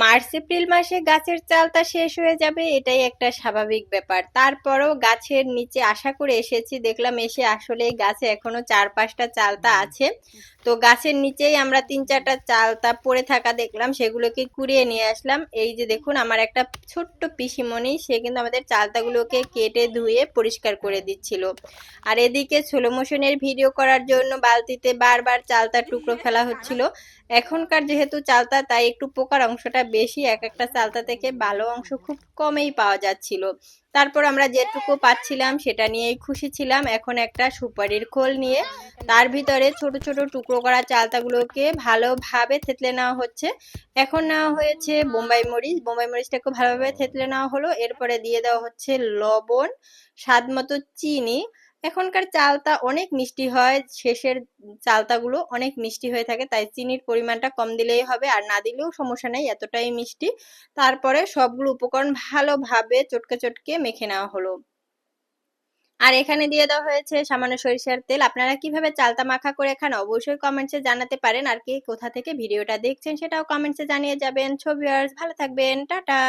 March April মাসে গাছের চালটা শেষ হয়ে যাবে, এটাই একটা স্বাভাবিক ব্যাপার। তারপরও গাছের নিচে আশা করে এসেছি, দেখলাম এসে আসলে গাছে এখনো 4-5টা চালতা আছে। তো গাছের নিচেই আমরা 3-4টা চালতা পড়ে থাকা দেখলাম, সেগুলোকে কুড়িয়ে নিয়ে আসলাম। এই যে দেখুন, আমার একটা ছোট্ট পিসিমণি, সে কিন্তু আমাদের চালতাগুলোকে কেটে ধুয়ে পরিষ্কার করে দিচ্ছিল। আর এদিকে স্লো মোশনের ভিডিও করার জন্য বালতিতে বারবার চালতার টুকরো ফেলা হচ্ছিল। এখনকার যেহেতু চালতা, তাই একটু পোকার অংশটা বেশি, এক একটা চালতা থেকে ভালো অংশ খুব কমেই পাওয়া যাচ্ছিল। তারপর আমরা যেটুকু পাচ্ছিলাম সেটা নিয়েই খুশি ছিলাম। এখন একটা সুপারির খোল নিয়ে তার ভিতরে ছোট ছোট টুকরো করা চালতাগুলোকে ভালোভাবে থেতলে নেওয়া হচ্ছে। এখন নেওয়া হয়েছে বোম্বাই মরিচ, বোম্বাই মরিচটাকে ভালোভাবে থেতলে নেওয়া হলো। এরপরে দিয়ে দেওয়া হচ্ছে লবণ, স্বাদ মতো চিনি। এখনকার চালতা অনেক মিষ্টি হয়, শেষের চালতাগুলো অনেক মিষ্টি হয়ে থাকে, তাই চিনির পরিমাণটা কম দিলেই হবে, আর না দিলেও সমস্যা নেই, এতটাই মিষ্টি। তারপরে সবগুলো উপকরণ ভালোভাবে চটকে চটকে মেখে নেওয়া হলো। আর এখানে দিয়ে দেওয়া হয়েছে সামান্য সরিষার তেল। আপনারা কিভাবে চালতা মাখা করে খান অবশ্যই কমেন্টসে জানাতে পারেন, আর কে কোথা থেকে ভিডিওটা দেখছেন সেটাও কমেন্টসে জানিয়ে যাবেন। ছবি, ভালো থাকবেন, টাটা।